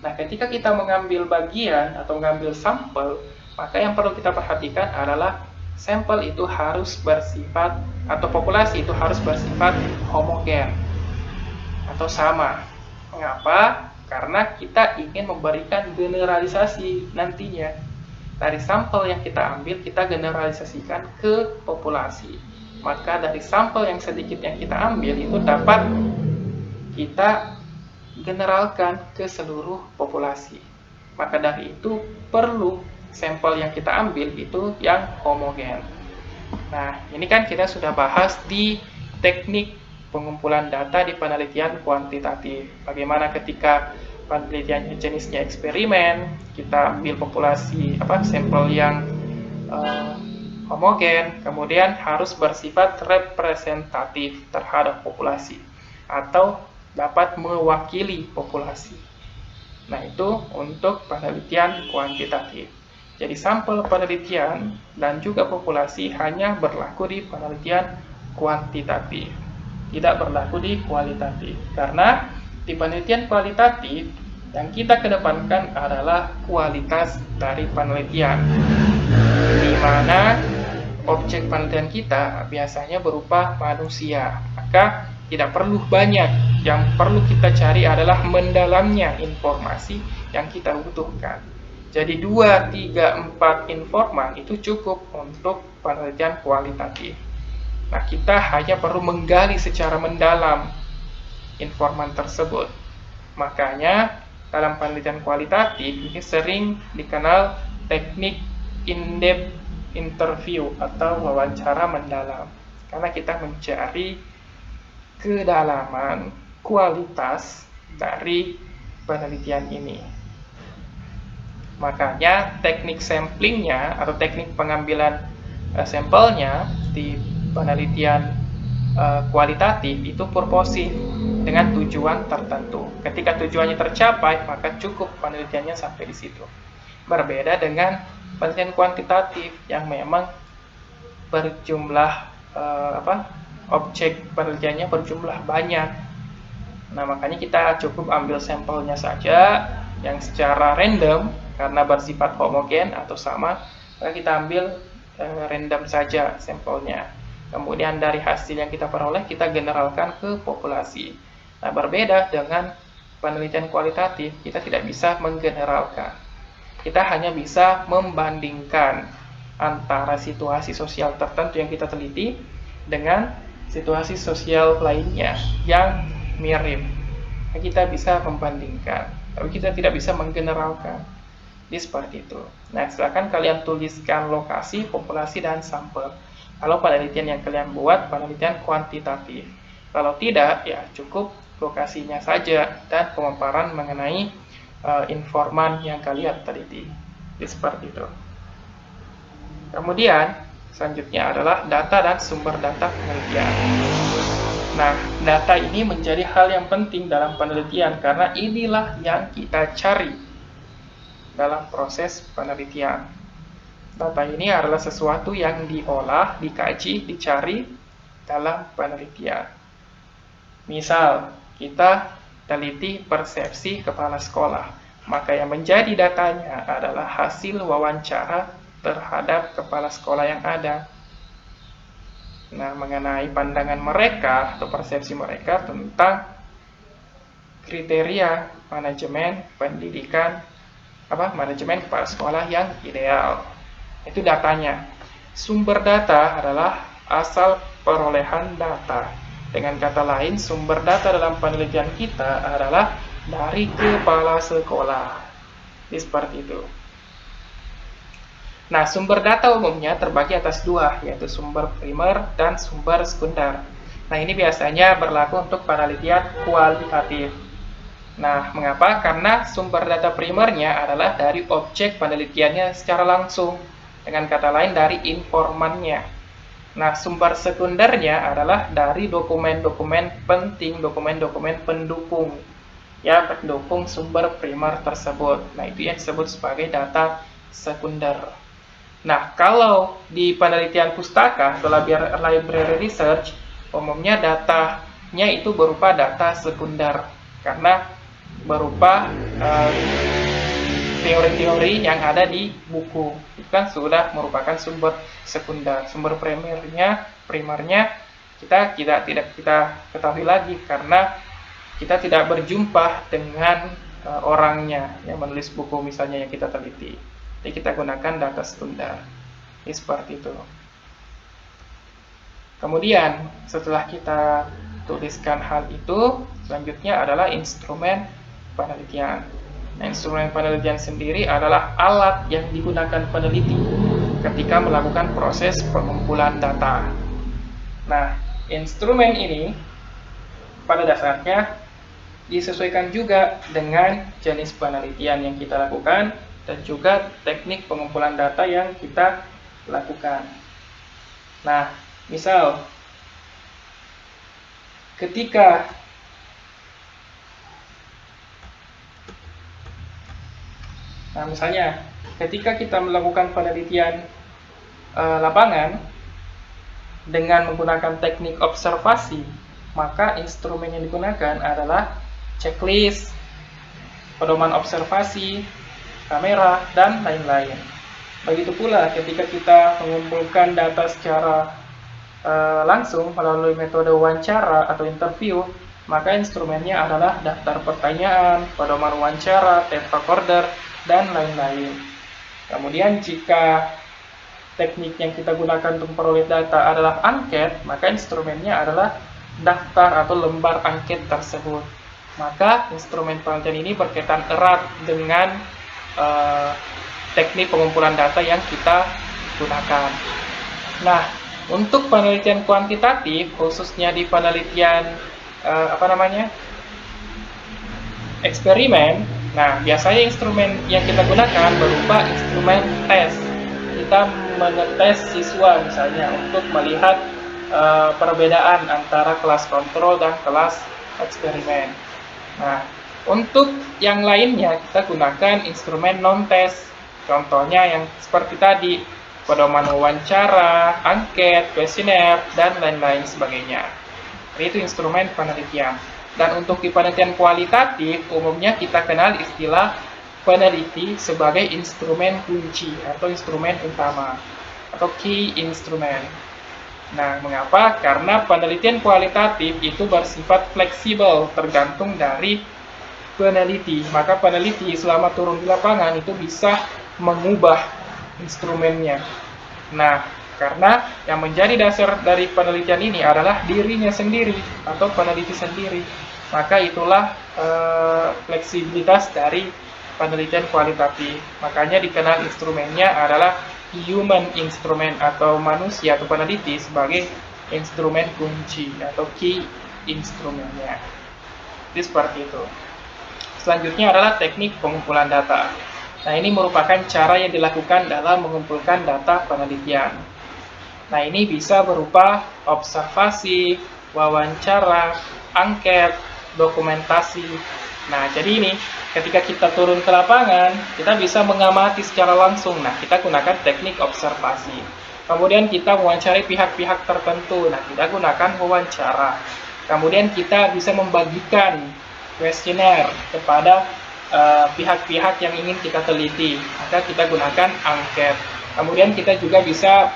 Nah, ketika kita mengambil bagian atau mengambil sampel, maka yang perlu kita perhatikan adalah sampel itu harus bersifat, atau populasi itu harus bersifat homogen atau sama. Mengapa? Karena kita ingin memberikan generalisasi nantinya. Dari sampel yang kita ambil, kita generalisasikan ke populasi. Maka dari sampel yang sedikit yang kita ambil itu dapat kita generalkan ke seluruh populasi. Maka dari itu perlu sampel yang kita ambil itu yang homogen. Nah, ini kan kita sudah bahas di teknik pengumpulan data di penelitian kuantitatif. Bagaimana ketika penelitian jenisnya eksperimen, kita ambil populasi sampel yang homogen, kemudian harus bersifat representatif terhadap populasi atau dapat mewakili populasi. Nah, itu untuk penelitian kuantitatif. Jadi sampel penelitian dan juga populasi hanya berlaku di penelitian kuantitatif, tidak berlaku di kualitatif. Karena di penelitian kualitatif, yang kita kedepankan adalah kualitas dari penelitian, di mana objek penelitian kita biasanya berupa manusia. Maka Tidak perlu banyak, yang perlu kita cari adalah mendalamnya informasi yang kita butuhkan. Jadi 2, 3, 4 informan itu cukup untuk penelitian kualitatif. Nah, kita hanya perlu menggali secara mendalam informan tersebut. Makanya, dalam penelitian kualitatif ini sering dikenal teknik in-depth interview atau wawancara mendalam. Karena kita mencari kedalaman kualitas dari penelitian ini. Makanya teknik samplingnya atau teknik pengambilan sampelnya di penelitian kualitatif itu purposif dengan tujuan tertentu. Ketika tujuannya tercapai, maka cukup penelitiannya sampai di situ. Berbeda dengan penelitian kuantitatif yang memang berjumlah objek penelitiannya berjumlah banyak. Nah, makanya kita cukup ambil sampelnya saja yang secara random karena bersifat homogen atau sama, maka kita ambil random saja sampelnya. Kemudian dari hasil yang kita peroleh kita generalkan ke populasi. Nah, berbeda dengan penelitian kualitatif, kita tidak bisa menggeneralkan. Kita hanya bisa membandingkan antara situasi sosial tertentu yang kita teliti dengan situasi sosial lainnya yang mirip. Nah, kita bisa membandingkan, tapi kita tidak bisa menggeneralkan. Jadi seperti itu. Nah, silakan kalian tuliskan lokasi, populasi, dan sampel. Kalau penelitian yang kalian buat, penelitian kuantitatif. Kalau tidak, ya cukup lokasinya saja dan pemaparan mengenai informan yang kalian teliti. Jadi seperti itu. Kemudian, selanjutnya adalah data dan sumber data penelitian. Nah, data ini menjadi hal yang penting dalam penelitian karena inilah yang kita cari dalam proses penelitian. Data ini adalah sesuatu yang diolah, dikaji, dicari dalam penelitian. Misal, kita teliti persepsi kepala sekolah, maka yang menjadi datanya adalah hasil wawancara terhadap kepala sekolah yang ada. Nah, mengenai pandangan mereka atau persepsi mereka tentang kriteria manajemen pendidikan manajemen kepala sekolah yang ideal. Itu datanya. Sumber data adalah asal perolehan data. Dengan kata lain, sumber data dalam penelitian kita adalah dari kepala sekolah. Jadi seperti itu. Nah, sumber data umumnya terbagi atas dua, yaitu sumber primer dan sumber sekunder. Nah, ini biasanya berlaku untuk penelitian kualitatif. Nah, mengapa? Karena sumber data primernya adalah dari objek penelitiannya secara langsung. Dengan kata lain, dari informannya. Nah, sumber sekundernya adalah dari dokumen-dokumen penting, dokumen-dokumen pendukung. Ya, pendukung sumber primer tersebut. Nah, itu yang disebut sebagai data sekunder. Nah, kalau di penelitian pustaka atau library research, umumnya datanya itu berupa data sekunder. Karena berupa teori-teori yang ada di buku. Itu kan sudah merupakan sumber sekunder. Sumber primernya kita tidak kita ketahui lagi karena kita tidak berjumpa dengan orangnya yang menulis buku misalnya yang kita teliti. Jadi kita gunakan data sekunder. Ini seperti itu. Kemudian setelah kita tuliskan hal itu, selanjutnya adalah instrumen penelitian. Nah, instrumen penelitian sendiri adalah alat yang digunakan peneliti ketika melakukan proses pengumpulan data. Nah, instrumen ini pada dasarnya disesuaikan juga dengan jenis penelitian yang kita lakukan dan juga teknik pengumpulan data yang kita lakukan. Nah, misal ketika misalnya ketika kita melakukan penelitian lapangan dengan menggunakan teknik observasi, maka instrumen yang digunakan adalah checklist, pedoman observasi, kamera, dan lain-lain. Begitu pula ketika kita mengumpulkan data secara langsung melalui metode wawancara atau interview, maka instrumennya adalah daftar pertanyaan, pedoman wawancara, tape recorder, dan lain-lain. Kemudian jika teknik yang kita gunakan untuk memperoleh data adalah angket, maka instrumennya adalah daftar atau lembar angket tersebut. Maka instrumen penelitian ini berkaitan erat dengan teknik pengumpulan data yang kita gunakan. Nah, untuk penelitian kuantitatif, khususnya di penelitian eksperimen, nah biasanya instrumen yang kita gunakan berupa instrumen tes. Kita mengetes siswa misalnya untuk melihat perbedaan antara kelas kontrol dan kelas eksperimen. Nah, untuk yang lainnya kita gunakan instrumen non-tes. Contohnya yang seperti tadi, pedoman wawancara, angket, kuesioner, dan lain-lain sebagainya. Itu instrumen penelitian. Dan untuk di penelitian kualitatif, umumnya kita kenal istilah peneliti sebagai instrumen kunci atau instrumen utama atau key instrument. Nah, mengapa? Karena penelitian kualitatif itu bersifat fleksibel, tergantung dari peneliti. Maka peneliti selama turun di lapangan itu bisa mengubah instrumennya. Nah, karena yang menjadi dasar dari penelitian ini adalah dirinya sendiri atau peneliti sendiri. Maka itulah fleksibilitas dari penelitian kualitatif. Makanya dikenal instrumennya adalah human instrument atau manusia atau peneliti sebagai instrumen kunci atau key instrumennya. Jadi seperti itu. Selanjutnya adalah teknik pengumpulan data. Nah, ini merupakan cara yang dilakukan dalam mengumpulkan data penelitian. Nah, ini bisa berupa observasi, wawancara, angket, dokumentasi. Nah, jadi ini ketika kita turun ke lapangan, kita bisa mengamati secara langsung. Nah, kita gunakan teknik observasi. Kemudian kita mewawancarai pihak-pihak tertentu. Nah, kita gunakan wawancara. Kemudian kita bisa membagikan kuesioner kepada pihak-pihak yang ingin kita teliti, maka kita gunakan angket. Kemudian kita juga bisa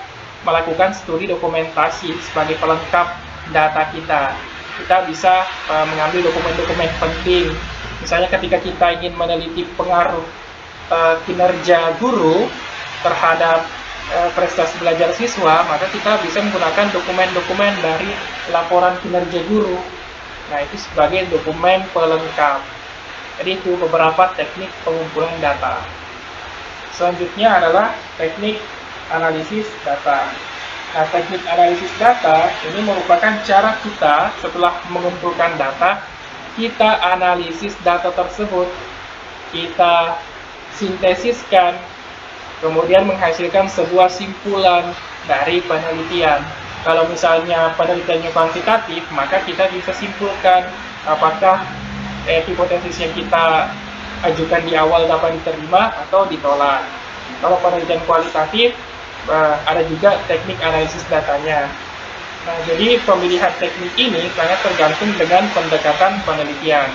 melakukan studi dokumentasi sebagai pelengkap data kita. Kita bisa mengambil dokumen-dokumen penting. Misalnya ketika kita ingin meneliti pengaruh kinerja guru terhadap prestasi belajar siswa, maka kita bisa menggunakan dokumen-dokumen dari laporan kinerja guru. Nah, itu sebagai dokumen pelengkap. Jadi itu beberapa teknik pengumpulan data. Selanjutnya adalah teknik analisis data. Nah, teknik analisis data ini merupakan cara kita setelah mengumpulkan data, kita analisis data tersebut, kita sintesiskan, kemudian menghasilkan sebuah simpulan dari penelitian. Kalau misalnya penelitiannya kuantitatif, maka kita bisa simpulkan apakah hipotesis yang kita ajukan di awal dapat diterima atau ditolak. Kalau penelitian kualitatif, ada juga teknik analisis datanya. Nah, jadi pemilihan teknik ini sangat tergantung dengan pendekatan penelitian.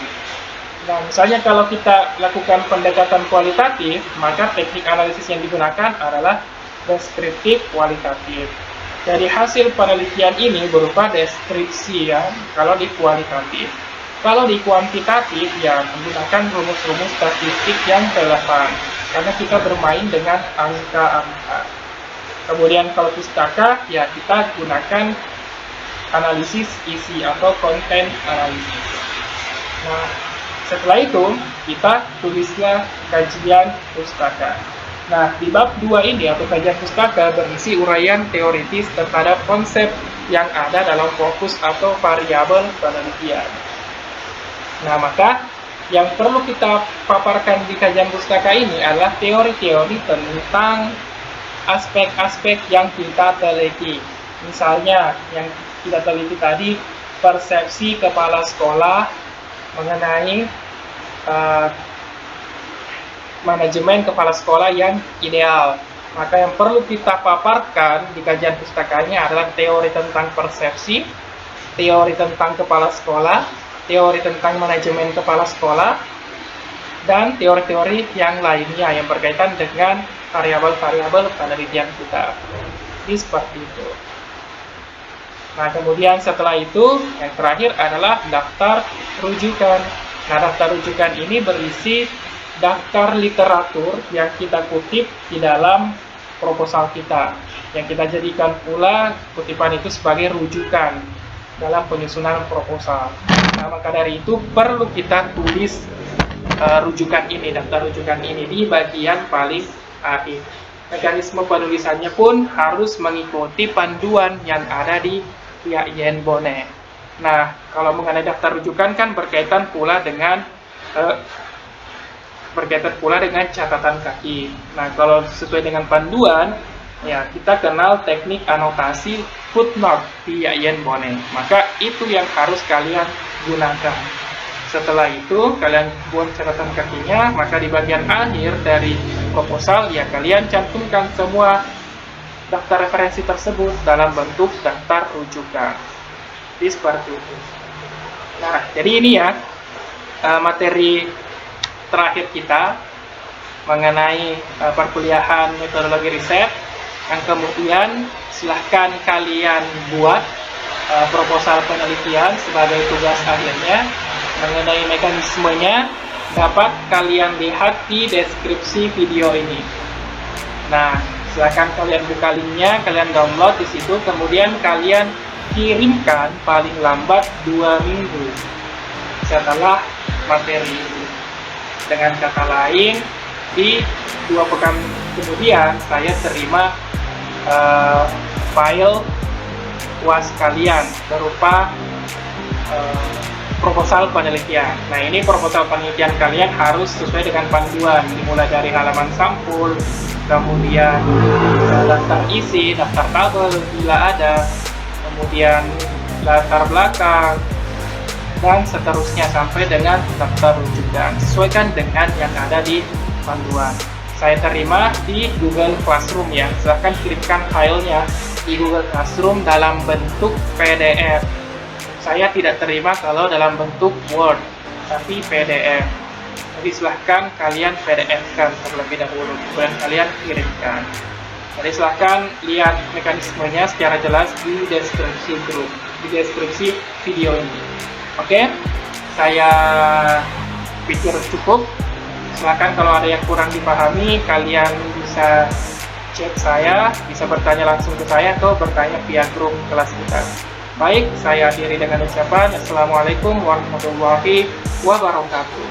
Nah, misalnya kalau kita lakukan pendekatan kualitatif, maka teknik analisis yang digunakan adalah deskriptif kualitatif. Jadi hasil penelitian ini berupa deskripsi ya, kalau di kualitatif. Kalau di kuantitatif, ya menggunakan rumus-rumus statistik yang relevan, karena kita bermain dengan angka-angka. Kemudian kalau pustaka, ya kita gunakan analisis isi atau konten analisis. Nah, setelah itu, kita tulislah kajian pustaka. Nah, di bab 2 ini atau kajian pustaka berisi uraian teoritis terhadap konsep yang ada dalam fokus atau variabel penelitian. Nah, maka yang perlu kita paparkan di kajian pustaka ini adalah teori-teori tentang aspek-aspek yang kita teliti. Misalnya, yang kita teliti tadi, persepsi kepala sekolah mengenai manajemen kepala sekolah yang ideal. Maka yang perlu kita paparkan di kajian pustakanya adalah teori tentang persepsi, teori tentang kepala sekolah, teori tentang manajemen kepala sekolah, dan teori-teori yang lainnya yang berkaitan dengan variabel-variabel penelitian kita. Jadi seperti itu. Nah, kemudian setelah itu, yang terakhir adalah daftar rujukan. Nah, daftar rujukan ini berisi daftar literatur yang kita kutip di dalam proposal kita, yang kita jadikan pula kutipan itu sebagai rujukan dalam penyusunan proposal. Nah, maka dari itu perlu kita tulis rujukan ini, daftar rujukan ini di bagian paling akhir. Mekanisme penulisannya pun harus mengikuti panduan yang ada di pihak YEN-BONE. Nah, kalau mengenai daftar rujukan kan berkaitan pula dengan catatan kaki. Nah, kalau sesuai dengan panduan, ya kita kenal teknik anotasi footnote di YEN-BONE. Maka itu yang harus kalian gunakan. Setelah itu, kalian buat catatan kakinya, maka di bagian akhir dari proposal, ya kalian cantumkan semua daftar referensi tersebut dalam bentuk daftar rujukan. Jadi seperti itu. Nah, jadi ini ya materi terakhir kita mengenai perkuliahan metodologi riset, yang kemudian silahkan kalian buat proposal penelitian sebagai tugas akhirnya. Mengenai mekanismenya dapat kalian lihat di deskripsi video ini. Nah, silahkan kalian buka linknya, kalian download di situ, kemudian kalian kirimkan paling lambat 2 minggu setelah materi itu. Dengan kata lain, di 2 pekan kemudian saya terima file UAS kalian berupa proposal penelitian. Nah, ini proposal penelitian kalian harus sesuai dengan panduan, dimulai dari halaman sampul, kemudian daftar isi, daftar tabel bila ada, kemudian latar belakang, dan seterusnya sampai dengan daftar rujukan. Sesuaikan dengan yang ada di panduan. Saya terima di Google Classroom ya. Silahkan kirimkan filenya di Google Classroom dalam bentuk PDF. Saya tidak terima kalau dalam bentuk Word, tapi PDF. Jadi silahkan kalian PDF-kan terlebih dahulu, kemudian kalian kirimkan. Jadi silahkan lihat mekanismenya secara jelas di deskripsi video ini. Oke, saya pikir cukup. Silahkan kalau ada yang kurang dipahami, kalian bisa chat saya, bisa bertanya langsung ke saya atau bertanya via grup kelas kita. Baik, saya akhiri dengan ucapan Assalamualaikum warahmatullahi wabarakatuh.